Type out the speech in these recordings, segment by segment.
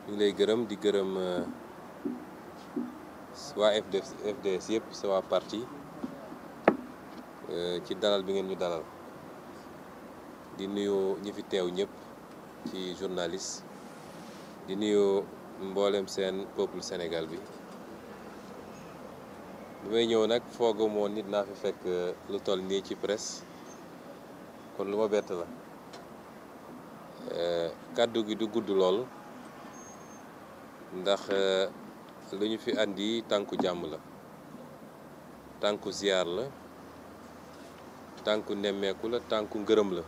ñu ngi lay gërëm di gërëm waa FDS yëpp sa waa parti ci dalal bi ngeen ñu dalal di nuyu ñi fi teew ñëpp ci journaliste di nuyu mboolem seen peuple Sénégal bi may ñëw nag foogu moon nit naa fi fekk lu toll nii ci presse kon lu ma bett la kàddu gi du gudd lool ndax lu ñu fi andi tànku jàmm la tànku ziar la tànku nemmeeku la tànku ngërëm la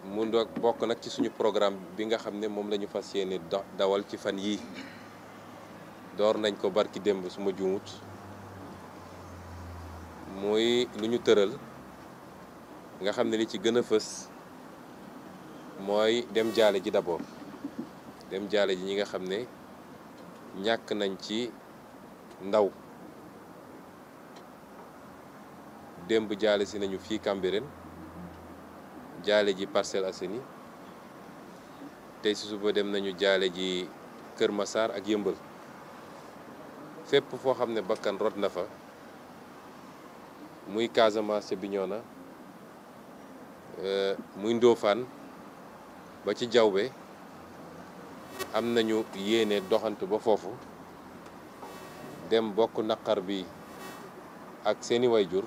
mu ndoog bokk nag ci suñu programme bi nga xam ne moom la ñu fas yéene dawal ci fan yii door nañ ko barki démb su ma juumut muy lu ñu tëral nga xam ne li ci gën a fës mooy dem jaale ji d'abord dem jaale ji ñi nga xam ne ñàkk nañ ci ndaw démb jaale si nañu fii Cambérène jaale ji Parcelles Assainies tey si suba dem nañu jaale ji Kër Massar ak Yëmbal fépp foo xam ne bakkan rot na fa muy Casamance ca Bignona muy Ndofane ba ci Diaobé am nañu yéene doxantu ba foofu dem bokk naqar bi ak seeni wayjur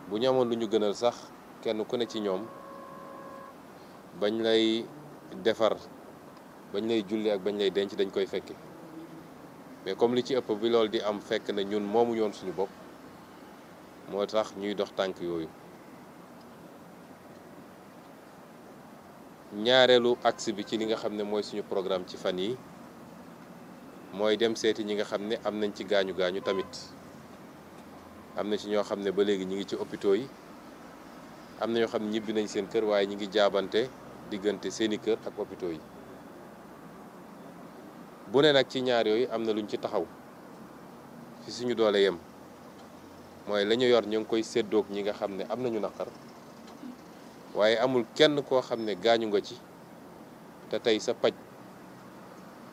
bu ñu amoon lu ñu gënal sax kenn ku ne ci ñoom bañ lay defar bañ lay julli ak bañ lay denc dañ koy fekke mais comme li ci ëpp bi loolu di am fekk na ñun moomu yoon suñu bopp moo tax ñuy dox tànk yooyu ñaareelu axe bi ci li nga xam ne mooy suñu programme ci fan yi mooy dem seeti ñi nga xam ne am nañ ci gaañu tamit am na ci ñoo xam ne ba léegi ñi ngi ci hôpitaux yi am na ñoo xam ne ñibbi nañ seen kër waaye ñi ngi jaabante diggante seeni kër ak hôpitaux yi bu ne nag ci ñaar yooyu am na luñ ci taxaw fi suñu doole yem mooy la ñu yor ñu ngi koy séddoog ñi nga xam ne am nañu naqar waaye amul kenn koo xam ne gaañu nga ci te tey sa paj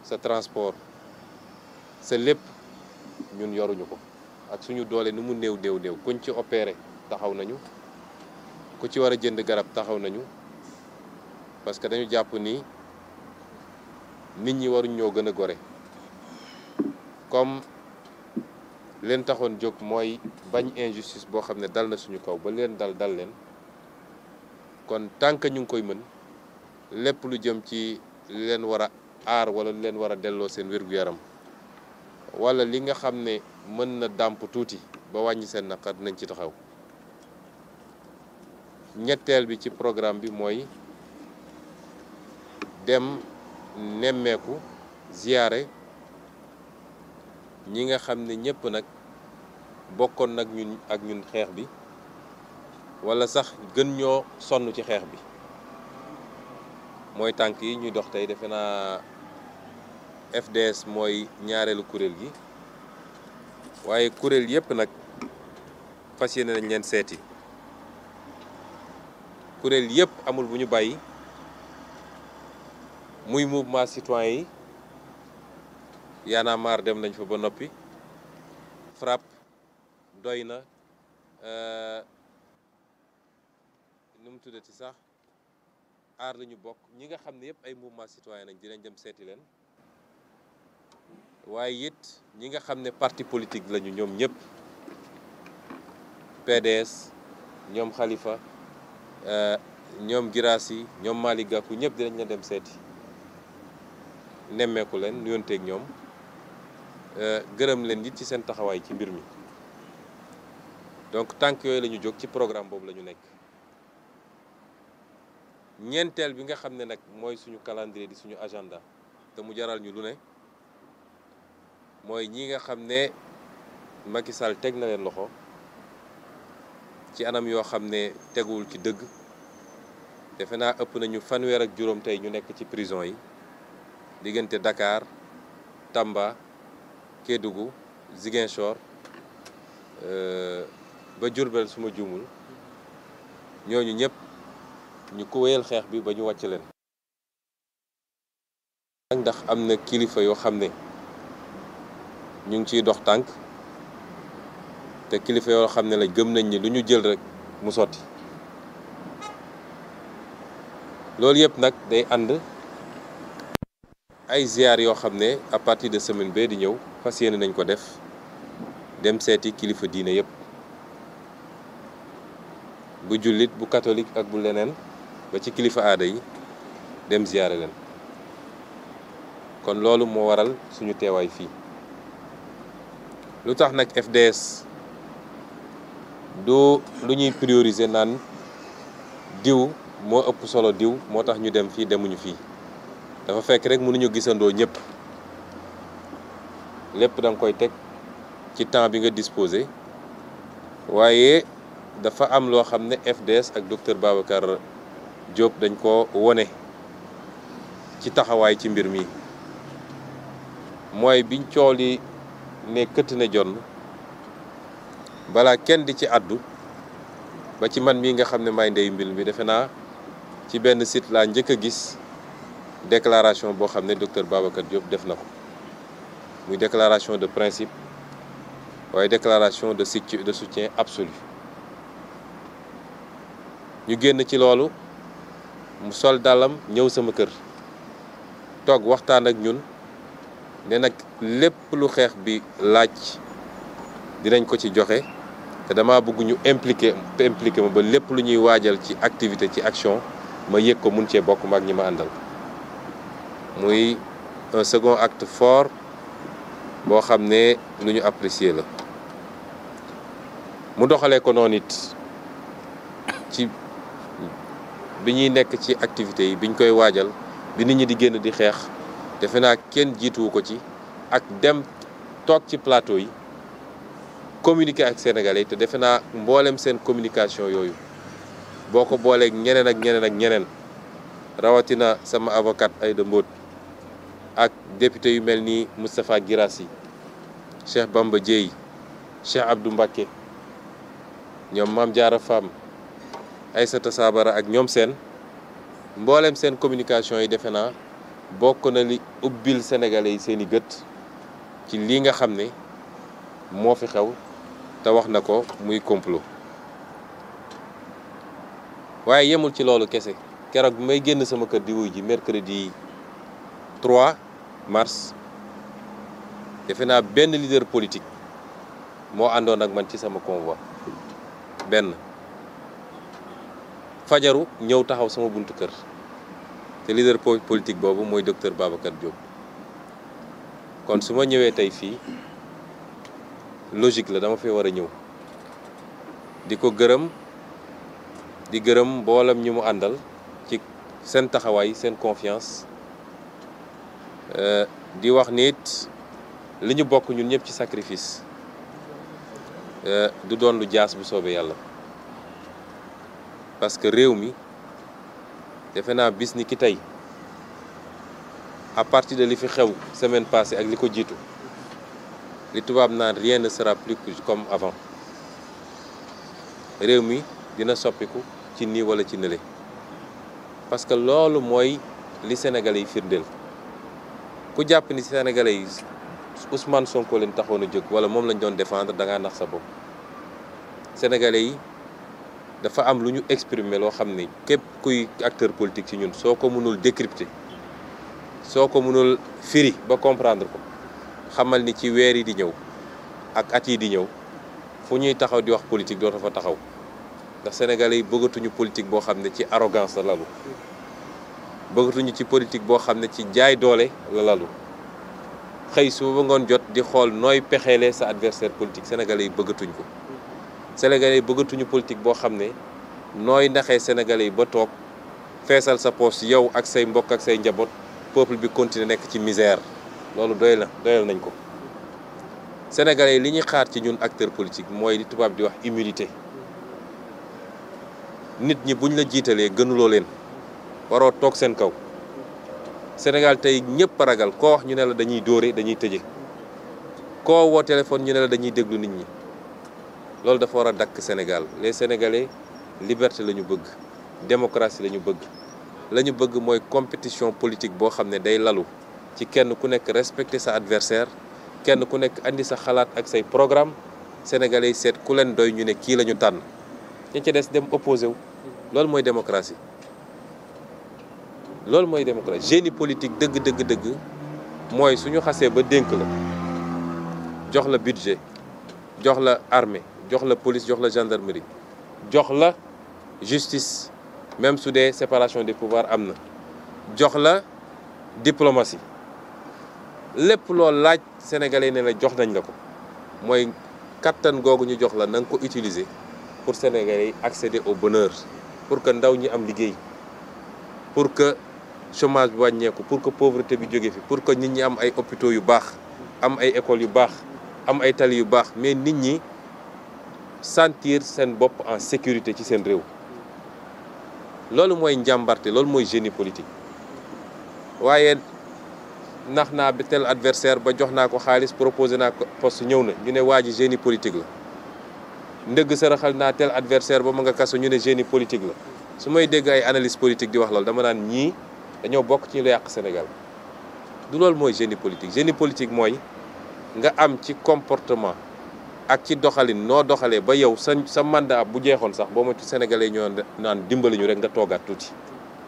sa transport sa lépp ñun yoruñu ko ak suñu doole nu mu néew kuñ ci opéré taxaw nañu ku ci war a jënd garab taxaw nañu parce que dañu jàpp ni nit ñi waruñ ñoo gën a gore comme leen taxoon jóg mooy bañ injustice boo xam ne dal na suñu kaw ba leen dal leen kon tant que ñu ngi koy mën lépp lu jëm ci li leen war a aar wala lu leen war a delloo seen wér-gu-yaram wala li nga xam ne mën na dàmp tuuti ba wàññi seen naqar nañ ci taxaw ñetteel bi ci programme bi mooy dem nemmeeku ziyaare ñi nga xam ne ñëpp nag bokkoon nag ñun xeex bi wala sax gën ñoo sonn ci xeex bi mooy tànk yi ñuy dox tey defe naa FDS mooy ñaareelu kuréel gi waaye kuréel yëpp nag fas yéene nañ leen seeti kuréel yëpp amul bu ñu bàyyi muy mouvement citoyen yi Y'en a marre dem nañ fa ba noppi FRAPP doy na nu mu tuddati sax aar la ñu bokk ñi nga xam ne yëpp ay mouvement citoyen nañ dinañ dem seeti leen waaye it ñi nga xam ne parti politique lañu ñoom ñëpp PDS ñoom Khalifa ñoom Guirassy ñoom Malick Gakou ñëpp dinañ leen dem seeti nemmeeku leen nuyonteeg ñoom gërëm leen it ci seen taxawaay ci mbir mi donc tànk yooyu la ñu jóg ci programme boobu la ñu nekk ñeenteel bi nga xam ne nag mooy suñu calendrier di suñu agenda te mu jaral ñu lu ne mooy ñi nga xam ne Macky Sall teg na leen loxo ci anam yoo xam ne teguwul ci dëgg defe naa ëpp nañu fanweer ak juróom tey ñu nekk ci prison yi diggante Dakar Tamba Kédougou Ziguinchor ba Diourbel suma juumul ñooñu ñëpp ñu ko wéyal xeex bi ba ñu wàcc leen. ndax am na kilifa yoo xam ne ñu ngi ciy dox tànk te kilifa yoo xam ne la gëm nañ ni lu ñu jël rek mu sotti loolu yëpp nag day ànd ay ziar yoo xam ne à partir de semaine bee di ñëw fas yéene nañ ko def dem seeti kilifa diine yëpp bu jullit bu catholique ak bu leneen ba ci kilifa aada yi dem ziare leen kon loolu moo waral suñu teewaay fii. lu tax nag FDS du lu ñuy prioriser naan diw moo ëpp solo diw moo tax ñu dem fii demuñu fii dafa fekk rek mënuñu gisandoo ñëpp lépp da nga koy teg ci temps bi nga disposé waaye dafa am loo xam ne FDS ak docteur Babacar Diop dañ ko wone ci taxawaay ci mbir mi mooy biñ cooli ne këtt ne jonn balaa kenn di ci àddu ba ci man mii nga xam ne may ndey mbir mi defe naa ci benn site laa njëkk a gis déclaration boo xam ne docteur Babacar Diop def na ko muy déclaration de principe waaye déclaration de soutien absolu ñu génn ci loolu mu sol dàllam ñëw sama kër toog waxtaan ak ñun ne nag lépp lu xeex bi laaj dinañ ko ci joxe te dama bëgg ñu impliqué ma ba lépp lu ñuy waajal ci activité ci action ma yëg ko mun cee bokk ma ak ñi ma àndal muy un second acte fort boo xam ne lu ñu apprécier la mu doxalee ko noonu it ci bi ñuy nekk ci activités yi biñ koy waajal bi nit ñi di génn di xeex defe naa kenn jiituwu ko ci ak dem toog ci plateau yi communiquer ak sénégalais yi te defe naa mboolem seen communication yooyu boo ko booleeg ñeneen ak ñeneen ak ñeneen rawatina sama avocat Aïda Mbodj ak député yu mel ni Moustapha Guirassy Cheikh Bamba Dièye Cheikh Abdou Mbacké ñoom Mame Diarra Fam Aïssata Sabara ak ñoom seen mboolem seen communication yi defe naa bokk na li ubbil sénégalais yi seen i gët ci lii nga xam ne moo fi xew te wax na ko muy complot waaye yemul ci loolu kese keroog bi may génn sama kër di wuy ji mercredi 3 mars defe naa benn leader politique moo àndoon ak man ci sama convoi benn fajaru ñëw taxaw sama buntu kër te leader politique boobu mooy docteur Babacar Diop kon su ma ñëwee tey fii logique la dama fay war a ñëw di ko gërëm di gërëm mboolam ñi mu àndal ci seen taxawaay seen confiance di wax nit li ñu bokk ñun ñëpp ci sacrifice du doon lu jaas bu soobee yàlla parce que réew mi defe naa bis ni ki tey à partir de li fi xew semaine passée ak li ko jiitu li tubaab naan rien ne sera plus comme avant réew mi dina soppiku ci nii wala ci nële parce que loolu mooy li sénégalais yi firndeel ku jàpp ni sénégalais yi Ousmane Sonko leen taxoon a jóg wala moom lañ doon défendre da ngaa nax sa bopp sénégalais yi dafa am lu ñu exprimer loo xam ne képp kuy acteur politique ci ñun soo ko mënul décrypter soo ko mënul firi ba comprendre ko xamal ni ci weer yi di ñëw ak at yi di ñëw fu ñuy taxaw di wax politique doo fa taxaw ndax sénégalais yi bëggatuñu politique boo xam ne ci arrogance la lalu bëggatuñu ci politique boo xam ne ci jaay doole la lalu xëy su ba ngoon jot di xool nooy pexeele sa adversaire politique sénégalais yi bëggatuñ ko sénégalais yi bëggatuñu politique boo xam ne nooy naxee sénégalais yi ba toog feesal sa poche yow ak say mbokk ak say njaboot peuple bi continuer nekk ci misère loolu doyal nañ ko sénégalais yi li ñuy xaar ci ñun acteur politique mooy li tubaab di wax humilité nit ñi buñ la jiitalee gënuloo leen waroo toog seen kaw Sénégal tey ñëpp ragal koo wax ñu ne la dañuy dóore dañuy tëje koo woo téléphone ñu ne la dañuy déglu nit ñi loolu dafa war a dakk Sénégal les Sénégalais liberté la ñu bëgg démocratie la ñu bëgg. La ñu bëgg mooy compétition politique boo xam ne day lalu ci kenn ku nekk respecter sa adversaire kenn ku nekk andi sa xalaat ak say programme sénégalais yi seet ku leen doy ñu ne kii la ñu tànn ña ca des dem opposé wu. loolu mooy démocratie loolu mooy démocratie génie politique dëgg mooy suñu xasee ba dénk la jox la budget jox la armée jox la police jox la gendarmerie jox la justice même su dee séparation des pouvoirs am na jox la diplomatie lépp loolu laaj sénégalais ne la jox nañ la ko mooy kattan googu ñu jox la na nga ko utiliser pour sénégalais yi accéder au bonheur pour que ndaw ñi am liggéey pour que chômage bi wàññeeku pour que pauvreté bi jóge fi pour que nit ñi am ay hôpitaux yu baax am ay écoles yu baax am ay tali yu baax mais nit ñi sentir seen bopp en sécurité ci seen réew loolu mooy njàmbarte loolu mooy génie politique waaye nax naa bi tel adversaire ba jox naa ko xaalis proposé naa ko poste ñëw na ñu ne waa ji génie politique la ndëgg saraxal naa tel adversaire ba ma nga kaso ñu ne génie politique la su may dégg ay analyse politique di wax loolu dama naan ñii dañoo bokk ci lu yàq Sénégal du loolu mooy génie politique mooy nga am ci comportement ak ci doxalin noo doxalee ba yow sa mandat bu jeexoon sax boo moytu sénégalais ñoo naan dimbali ñu rek nga toogaat tuuti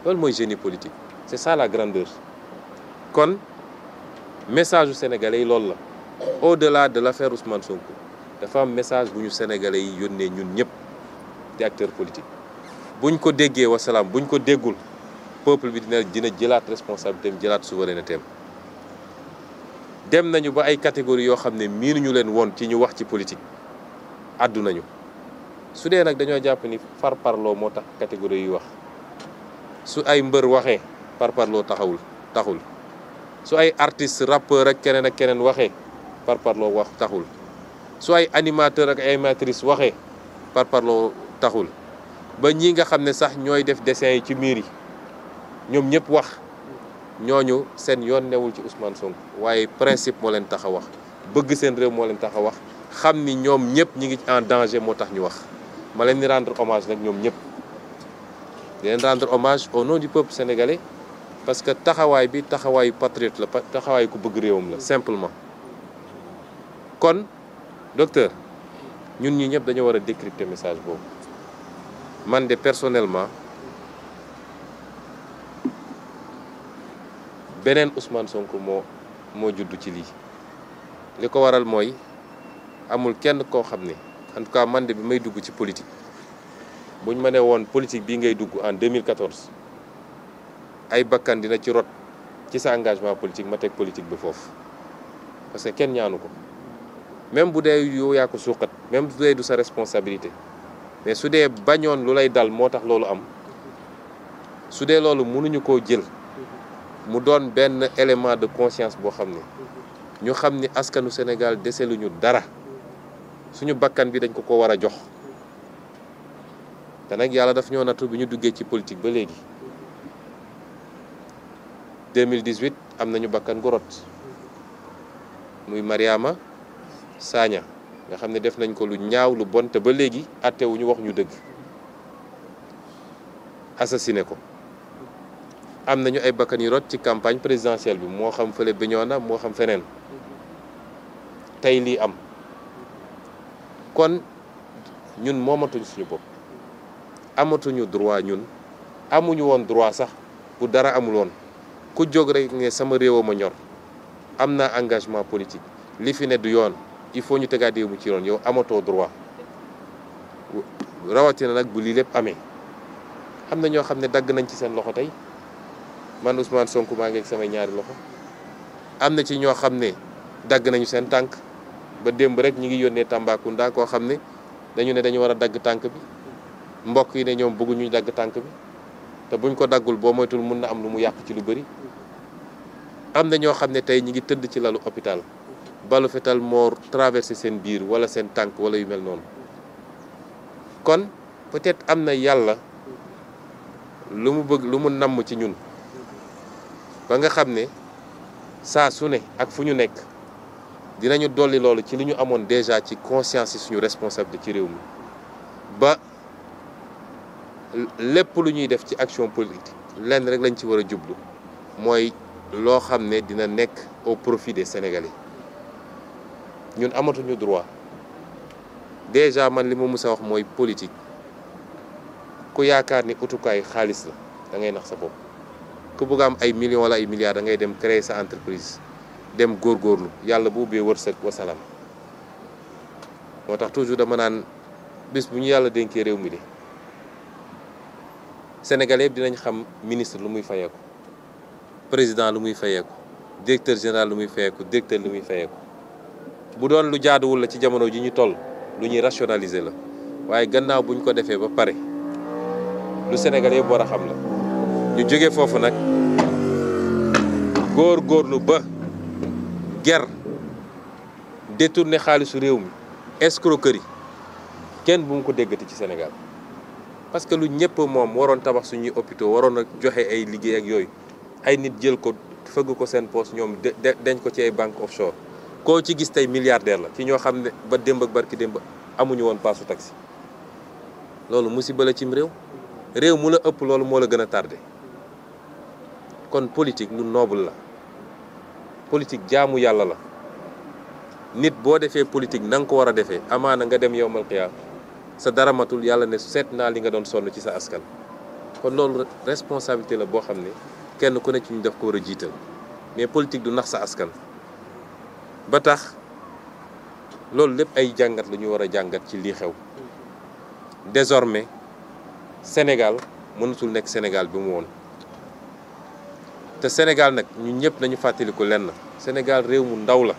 loolu mooy génie politique c'est ça la grandeur kon message u sénégalais yi loolu la au-delà de l'affaire Ousmane Sonko dafa am message bu ñu sénégalais yi yónnee ñun ñëpp di acteurs politiques buñ ko déggee wasalaam buñ ko déggul peuple bi dina jëlaat responsabilité am jëlaat souveraineté am dem nañu ba ay catégories yoo xam ne miinuñu leen woon ci ñu wax ci politique addu nañu su dee nag dañoo jàpp ni farparloo moo tax catégorie yi wax su ay mbër waxee farparloo taxul su ay artiste rappeur ak keneen waxee farparloo wax taxul su ay animateur ak ay animatrice waxee farparloo taxul ba ñi nga xam ne sax ñooy def dessin yi ci miir yi ñoom ñëpp wax ñooñu seen yoon newul ci Ousmane Sonko waaye principe moo leen tax a wax bëgg seen réew moo leen tax a wax xam ni ñoom ñëpp ñi ngi en danger moo tax ñu wax ma leen di rendre hommage nag ñoom ñëpp di leen rendre hommage au nom du peuple sénégalais parce que taxawaay bi taxawaayu patriote la taxawaayu ku bëgg réewam la simplement kon docteur ñun ñi ñëpp dañoo war a décrypter message boobu man de personnellement beneen Ousmane Sonko moo juddu ci lii li ko waral mooy amul kenn koo xam ne en tout cas man de bi may dugg ci politique buñ ma ne woon politique bii ngay dugg en 2014 ay bakkan dina ci rot ci sa engagement politique ma teg politique bi foofu parce que kenn ñaanu ko même bu dee yow yaa ko suuqat même bu dee du sa responsabilité mais su dee bañoon lu lay dal moo tax loolu am su dee loolu mënuñu koo jël mu doon benn élément de conscience boo xam ne ñu xam ni askanu Sénégal deseluñu dara suñu bakkan bi dañ ko war a jox te nag yàlla daf ñoo nattu bi ñu duggee ci politique ba léegi 2018 am nañu bakkan gu rot muy Mariama Sagna nga xam ne def nañ ko lu ñaaw lu bon te ba léegi attewuñu wax ñu dëgg assassiné ko am nañu ay bakkan yu rot ci campagne présidentielle bi moo xam fële Bignona moo xam feneen tey lii am kon ñun moomatuñ suñu bopp amatuñu droit ñun amuñu woon droit sax bu dara amul woon ku jóg rek ne sama réew ma ñor am naa engagement politique li fi ne du yoon il faut ñu tegaat réew mu ci yoon yow amatoo droit rawatina nag bu lii lépp amee am na ñoo xam ne dagg nañ ci seen loxo tey man Ousmane Sonko maa ngi ak samay ñaari loxo am na ci ñoo xam ne dagg nañu seen tànk ba démb rek ñi ngi yónnee Tambacounda koo xam ne dañu war a dagg tànk bi mbokk yi ne ñoom bëgguñu dagg tànk bi te buñ ko daggul boo moytul mun na am lu mu yàq ci lu bëri am na ñoo xam ne tey ñi ngi tëdd ci lalu hôpital balu fetal moo traversé seen biir wala seen tànk wala yu mel noonu kon peut-être am na yàlla lu mu bëgg lu mu namm ci ñun ba nga xam ne saa su ne ak fu ñu nekk dinañu dolli loolu ci li ñu amoon déjà ci conscience yi suñu responsabilité ci réew mi ba lépp lu ñuy def ci action politique lenn rek lañ ci war a jublu mooy loo xam ne dina nekk au profit des Sénégalais ñun amatuñu droit déjà man li ma mus a wax mooy politique ku yaakaar ni utukaay xaalis la da ngay nax sa bopp ku bëgg am ay millions wala ay milliards da ngay dem créer sa entreprise dem góorgóorlu yàlla bu ubbee wërsëg wasalaam moo tax toujours dama naan bis bu ñu yàlla dénkee réew mi de Sénégalais yëpp dinañ xam ministre lu muy fayeeku président lu muy fayeeku directeur général lu muy fayeeku directeur lu muy fayeeku bu doon lu jaaduwul la ci jamono ji ñu toll lu ñuy rationaliser la waaye gannaaw buñ ko defee ba pare lu Sénégalais yëpp war a xam la ñu jógee foofu nag góorgóorlu ba ger détourner xaalisu réew mi escroquerie kenn bu mu ko déggati ci Sénégal parce que lu ñëpp moom waroon tabax suñuy hôpitaux waroon a joxe ay liggéey ak yooyu ay nit jël ko fëgg ko seen poste ñoom dañ ko ci ay banque offshore koo ci gis tey milliardaire la ci ñoo xam ne ba démb ak barki démb amuñu woon paasu taxi loolu musiba la cim réew mu la ëpp loolu moo la gën a tardé kon politique lu noble la politique jaamu yàlla la nit boo defee politique na nga ko war a defee amaana nga dem yowmal qiyaam sa dara matul yàlla ne seet naa li nga doon sonn ci sa askan kon loolu responsabilité la boo xam ne kenn ku ne ci ñu def ko war a jiital mais politique du nax sa askan ba tax loolu lépp ay jàngat la ñu war a jàngat ci lii xew désormais Sénégal mënatul nekk Sénégal bi mu woon te Sénégal nag ñun ñëpp nañu fàttaliku lenn Sénégal réew mu ndaw la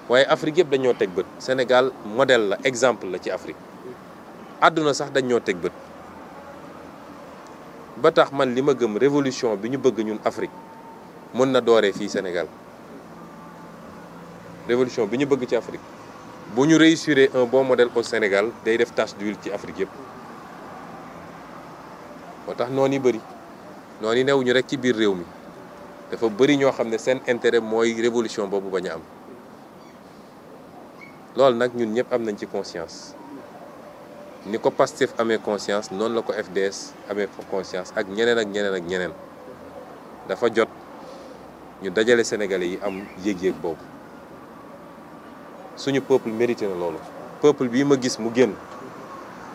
waaye Afrique yëpp dañoo teg bët Sénégal modèle la exemple la ci Afrique àdduna sax dañoo teg bët ba tax man li ma gëm révolution bi ñu bëgg ñun Afrique mën na dooree fii Sénégal révolution bi ñu bëgg ci Afrique bu ñu réussir un bon modèle au Sénégal day def tache d'huile ci Afrique yëpp moo tax noonu yi bëri noonu yi newuñu rek ci biir réew mi dafa bëri ñoo xam ne seen intérêt mooy révolution boobu bañ a am loolu nag ñun ñëpp am nañ ci conscience ni ko Pastef amee conscience noonu la ko FDS amee conscience ak ñeneen ak ñeneen ak ñeneen dafa jot ñu dajale Sénégalais yi am yéeg-yéeg boobu suñu peuple mérité na loolu peuple bii ma gis mu génn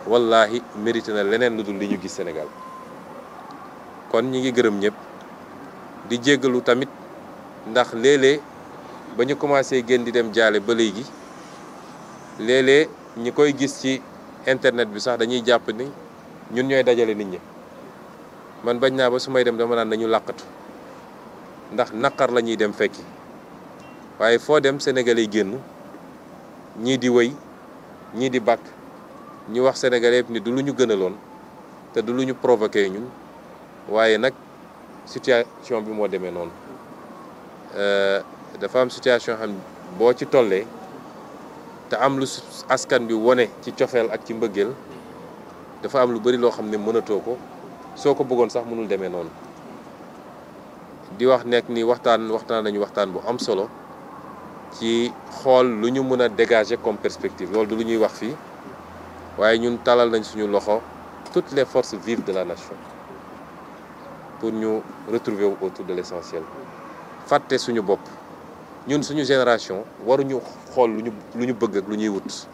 wallahi mérité na leneen lu dul li ñu gis Sénégal kon ñi ngi gërëm ñëpp di jéggalu tamit ndax léeg-léeg ba ñu commencé génn di dem jaale ba léegi léeg-léeg ñi koy gis ci internet bi sax dañuy jàpp ni ñun ñooy dajale nit ñi man bañ naa ba su may dem dama naan nañu làqatu ndax naqar la ñuy dem fekki waaye foo dem Sénégalais yi génn ñii di wëy ñii di bàkk ñu wax Sénégalais yëpp ni du lu ñu gënaloon te du lu ñu provoqué ñun waaye nag situation bi moo demee noonu dafa am situation xam boo ci tollee te am lu askan bi wone ci cofeel ak ci mbëggeel dafa am lu bari loo xam ne mënatoo ko soo ko bëggoon sax mënul demee noonu di wax nekk ni waxtaan nañu waxtaan bu am solo ci xool lu ñu mën a dégager comme perspective loolu du lu ñuy wax fii waaye ñun talal nañ suñu loxo toutes les forces vives de la nation pour ñu retrouver autour de l'essentiel fàtte suñu bopp ñun suñu génération waruñu xool lu ñu bëgg ak lu ñuy wut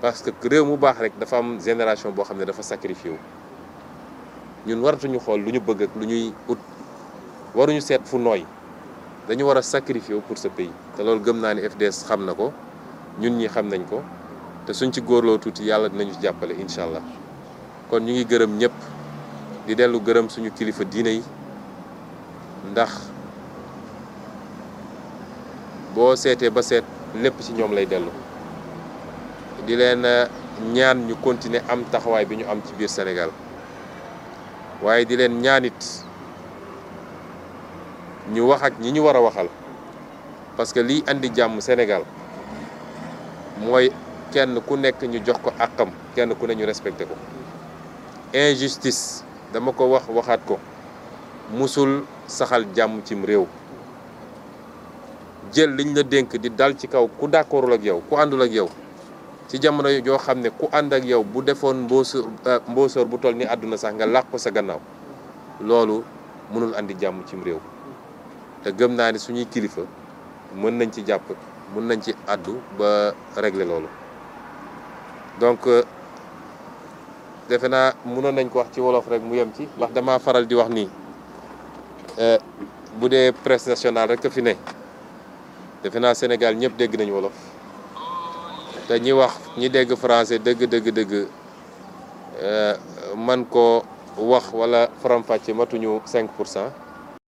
parce que réew mu baax rek dafa am génération boo xam ne dafa sacrifié wu ñun waratuñu xool lu ñu bëgg ak lu ñuy wut waruñu seet fu nooy dañu war a sacrifié wu pour ce pays te loolu gëm naa ni FDS xam na ko ñun ñi xam nañ ko te suñ ci góorloo tuuti yàlla dinañu jàppale incha allah kon ñu ngi gërëm ñëpp di dellu gërëm suñu kilifa diine yi ndax boo seetee ba seet lépp ci ñoom lay dellu di leen ñaan ñu continuer am taxawaay bi ñu am ci biir Sénégal waaye di leen ñaanit ñu wax ak ñi ñu war a waxal parce que liy andi jàmm Sénégal mooy kenn ku nekk ñu jox ko àqam kenn ku ne ñu respecté ko injustice dama ko waxaat ko musul saxal jàmm cim réew jël liñ la dénk di dal ci kaw ku d'accordul ak yow ku àndul ak yow ci jamono joo xam ne ku ànd ak yow bu defoon mbóosóor bu toll ni àdduna sax nga làq ko sa gannaaw loolu mënul andi jàmm cim réew te gëm naa ni suñuy kilifa mën nañ ci jàpp mën nañ ci àddu ba régler loolu donc defe naa mënoon nañ ko wax ci wolof rek mu yem ci ndax dama faral di wax nii bu dee presse nationale rek a fi ne defe naa Sénégal ñëpp dégg nañu wolof te ñi dégg français dëgg man ko wax wala faram-fàcce matuñu 5%.